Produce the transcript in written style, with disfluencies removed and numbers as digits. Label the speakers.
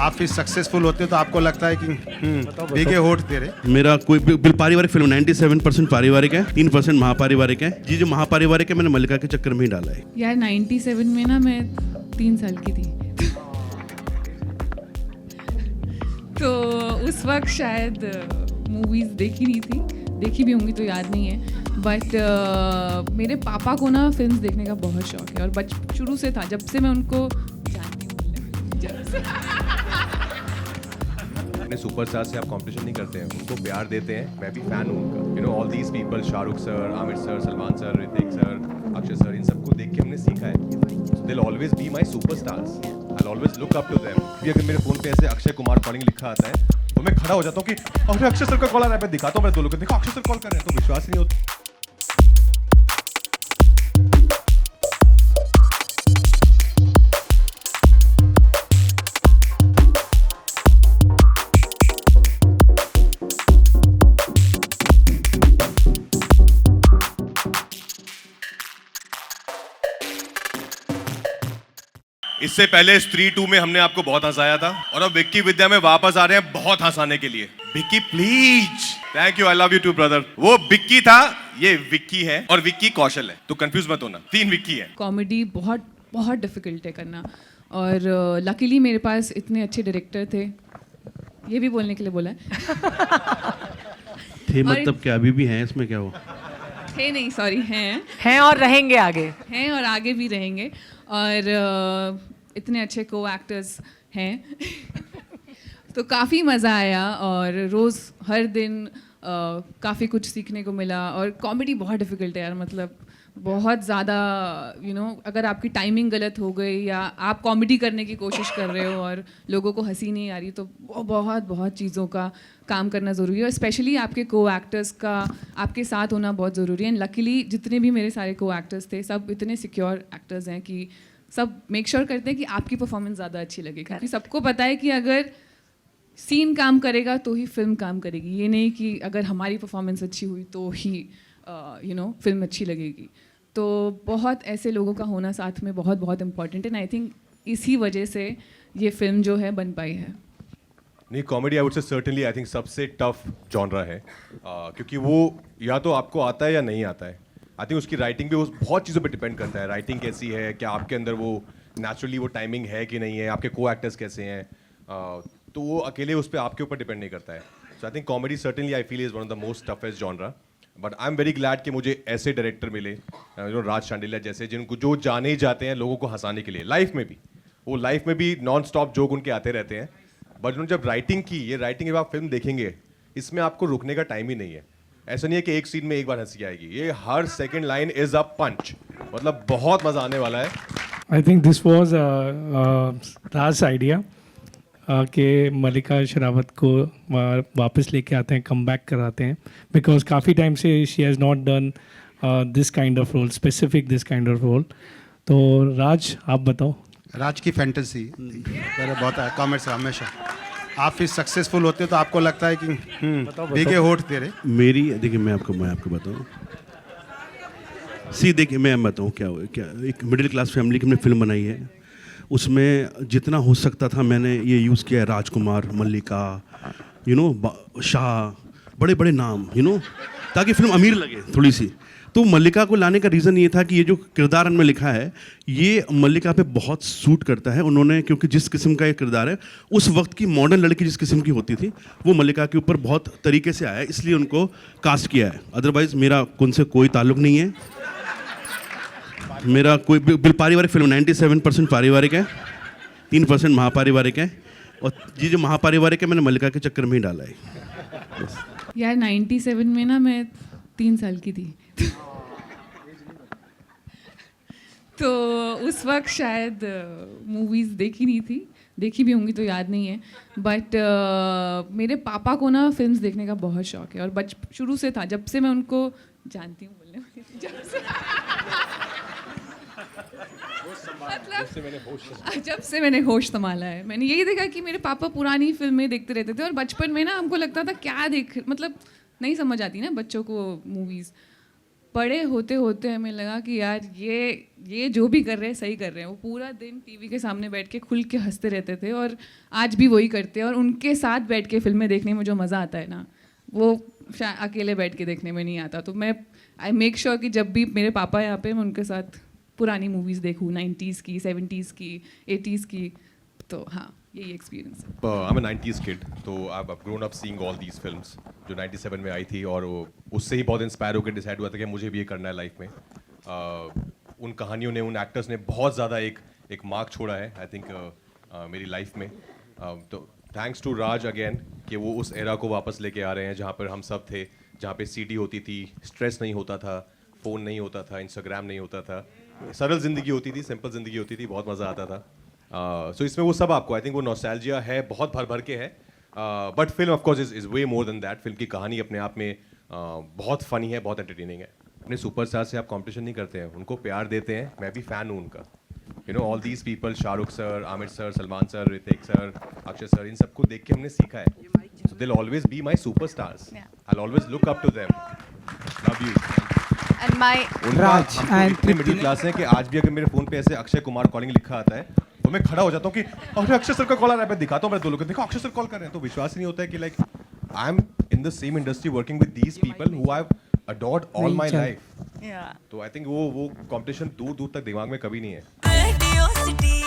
Speaker 1: आप फिर सक्सेसफुल होते हो तो आपको लगता है कि भीगे होठ तेरे।
Speaker 2: मेरा कोई पारिवारिक फिल्म 97% पारिवारिक है, 3% महापारिवारिक है। जी जो महापारिवारिक है मैंने मल्लिका के चक्कर में ही डाला है।
Speaker 3: यार 97 में ना मैं 3 साल की थी तो उस वक्त शायद मूवीज़ देखी नहीं थी, देखी भी होंगी तो याद नहीं है। बट मेरे पापा को ना फिल्म्स देखने का बहुत शौक है और शुरू से था, जब से मैं उनको जानती हूँ जब से।
Speaker 4: अपने सुपरस्टार से आप कंपटीशन नहीं करते हैं, उनको प्यार देते हैं। मैं भी फैन हूँ उनका। You know all these people, Shahrukh sir, Aamir sir, Salman sir, Hrithik sir, Akshay sir, इन सबको देख के हमने सीखा है। They will always be my superstars. I will always look up to them. भी अगर मेरे फोन पे ऐसे अक्षय कुमार कॉलिंग लिखा आता है तो मैं खड़ा हो जाता हूँ कि अरे अक्षय सर का कॉल आ रहा है। मैं दिखाता हूँ, मेरे दो लोग देखो अक्षय सर कॉल कर रहे हैं, तो विश्वास नहीं होता। इससे पहले स्त्री 2 में हमने आपको बहुत हंसाया था और अब विक्की विद्या में वापस आ रहे हैं बहुत हंसाने के लिए। Vicky please. Thank you, I love you too brother. वो विक्की था, ये विक्की है और विक्की कौशल है, तो कंफ्यूज मत होना, 3 विक्की है।
Speaker 3: कॉमेडी बहुत बहुत डिफ़िकल्ट है करना और लकीली मेरे पास इतने अच्छे डायरेक्टर थे, ये भी बोलने के लिए बोला है
Speaker 2: थे मतलब क्या अभी भी हैं इसमें क्या हो?
Speaker 3: थे नहीं, सॉरी,
Speaker 5: हैं और रहेंगे आगे,
Speaker 3: हैं और आगे भी रहेंगे। और इतने अच्छे को एक्टर्स हैं तो काफ़ी मज़ा आया और रोज़ हर दिन काफ़ी कुछ सीखने को मिला। और कॉमेडी बहुत डिफ़िकल्ट है यार, मतलब बहुत ज़्यादा अगर आपकी टाइमिंग गलत हो गई या आप कॉमेडी करने की कोशिश कर रहे हो और लोगों को हंसी नहीं आ रही तो बहुत बहुत चीज़ों का काम करना ज़रूरी है। और स्पेशली आपके को एक्टर्स का आपके साथ होना बहुत ज़रूरी है। एंड लकीली जितने भी मेरे सारे को एक्टर्स थे सब इतने सिक्योर एक्टर्स हैं कि सब मेक श्योर करते हैं कि आपकी परफॉर्मेंस ज़्यादा अच्छी लगे, क्योंकि सबको पता है कि अगर सीन काम करेगा तो ही फिल्म काम करेगी। ये नहीं कि अगर हमारी परफॉर्मेंस अच्छी हुई तो ही फिल्म अच्छी लगेगी। तो बहुत ऐसे लोगों का होना साथ में बहुत बहुत इम्पॉर्टेंट है। एंड आई थिंक इसी वजह से ये फिल्म जो है बन पाई है।
Speaker 4: नहीं, comedy I would say certainly I think सबसे टफ जॉनरा है, क्योंकि वो या तो आपको आता है या नहीं आता है। आई थिंक उसकी राइटिंग भी बहुत चीज़ों पे डिपेंड करता है। राइटिंग कैसी है, क्या आपके अंदर वो नेचुरली वो टाइमिंग है कि नहीं है, आपके को एक्टर्स कैसे हैं, तो वो अकेले उस पर आपके ऊपर डिपेंड नहीं करता है। So I think comedy certainly I feel is one of the most toughest genre. But I am very glad कि मुझे ऐसे डायरेक्टर मिले, राज शांडिल्या जैसे, जिनको जो जाने ही जाते हैं लोगों को हंसाने के लिए। लाइफ में भी वो लाइफ में भी नॉन स्टॉप जोक उनके आते रहते हैं। बट उन्होंने जब राइटिंग की, ये राइटिंग जब आप फिल्म देखेंगे इसमें आपको रुकने का टाइम ही नहीं है। ऐसा नहीं है कि एक सीन में एक बार हंसी आएगी, ये हर सेकंड लाइन इज अ पंच। मतलब बहुत मजा आने वाला है।
Speaker 6: I think this was Raj idea कि मल्लिका शेरावत को वापस लेके आते हैं, कम बैक कराते हैं, बिकॉज काफ़ी टाइम से she has not done this kind of role, specific this kind of role. तो राज आप बताओ।
Speaker 1: राज की फैंटेसी मेरे बहुत है कॉमेंट्स हमेशा। आप फिर सक्सेसफुल होते हो तो आपको लगता है कि भीगे होठ तेरे।
Speaker 2: मेरी देखिए मैं आपको बताऊँ, देखिए मैं बताऊँ क्या एक मिडिल क्लास फैमिली की हमने फिल्म बनाई है, उसमें जितना हो सकता था मैंने ये यूज़ किया है। राजकुमार, मल्लिका, शाह, बड़े बड़े नाम, ताकि फिल्म अमीर लगे थोड़ी सी। तो मल्लिका को लाने का रीज़न ये था कि ये जो किरदार उनमें लिखा है ये मल्लिका पे बहुत सूट करता है। उन्होंने क्योंकि जिस किस्म का ये किरदार है, उस वक्त की मॉडर्न लड़की जिस किस्म की होती थी वो मल्लिका के ऊपर बहुत तरीके से आया है, इसलिए उनको कास्ट किया है। अदरवाइज़ मेरा उनसे कोई ताल्लुक़ नहीं है। मेरा कोई पारिवारिक फिल्म 97% पारिवारिक है, 3% महापारिवारिक है। और ये जो महापारिवारिक है मैंने मल्लिका के चक्कर में ही डाला है।
Speaker 3: यार 97 में ना मैं 3 साल की थी तो उस वक्त शायद मूवीज़ देखी नहीं थी, देखी भी होंगी तो याद नहीं है। बट मेरे पापा को ना फिल्म्स देखने का बहुत शौक है और शुरू से था, जब से मैं उनको जानती हूँ बोलने वाली जब से मैंने होश संभाला है, मैंने यही देखा कि मेरे पापा पुरानी फिल्में देखते रहते थे और बचपन में ना हमको लगता था क्या देख, मतलब नहीं समझ आती ना बच्चों को मूवीज़। बड़े होते होते हमें लगा कि यार ये जो भी कर रहे हैं सही कर रहे हैं। वो पूरा दिन टीवी के सामने बैठ के खुल के हंसते रहते थे और आज भी वही करते हैं। और उनके साथ बैठ के फिल्में देखने में जो मज़ा आता है ना, वो अकेले बैठ के देखने में नहीं आता। तो मैं आई मेक श्योर कि जब भी मेरे पापा यहाँ पे, मैं उनके साथ पुरानी मूवीज़ देखूँ, 90s की, 70s की, 80s की। तो हाँ, यही एक्सपीरियंस है।
Speaker 4: I'm a 90s kid, तो I've grown up seeing all these films जो 97 में आई थी, और उससे ही बहुत इंस्पायर होकर डिसाइड हुआ था कि मुझे भी ये करना है लाइफ में। उन कहानियों ने, उन एक्टर्स ने बहुत ज़्यादा एक मार्क छोड़ा है आई थिंक मेरी लाइफ में। तो थैंक्स टू राज अगेन कि वो उस एरा को वापस लेके आ रहे हैं जहाँ पर हम सब थे, जहाँ पे सीडी होती थी, स्ट्रेस नहीं होता था, फ़ोन नहीं होता था, इंस्टाग्राम नहीं होता था, सरल ज़िंदगी होती थी, सिंपल ज़िंदगी होती थी, बहुत मज़ा आता था। सो इसमें वो सब आपको आई थिंक वो नॉस्टैल्जिया है, बहुत भर भर के है। But film of course is way more than that. Film की कहानी अपने आप में बहुत फनी है, बहुत एंटरटेनिंग है। अपने सुपरस्टार से आप कंपटीशन नहीं करते हैं, उनको प्यार देते हैं। मैं भी फ़ैन हूँ उनका। You know all these people, Shahrukh sir, Aamir sir, Salman sir, Hrithik sir, Akshay sir, इन सबको देख के हमने सीखा है। So they will always be my superstars. I will always look up to them. Love you.
Speaker 5: And my
Speaker 7: Raj and
Speaker 4: इतने मिडिल क्लास हैं कि आज भी अगर मेरे फ़ोन पे ऐसे अक्षय कुमार कॉलिंग लिखा आता है तो मैं खड़ा हो जाता हूँ कि अरे अक्षय सर का कॉल आ रहा है। मैं दिखाता हूँ मेरे दो लोगों को, देखो अक्षय सर कॉल कर रहे हैं। तो विश्वास ही नहीं होता है कि like I am in the same industry working with these people who I have adored all my life.
Speaker 5: yeah.
Speaker 4: तो आई थिंक वो कंपटीशन दूर दूर तक दिमाग में कभी नहीं है।
Speaker 8: Radio City.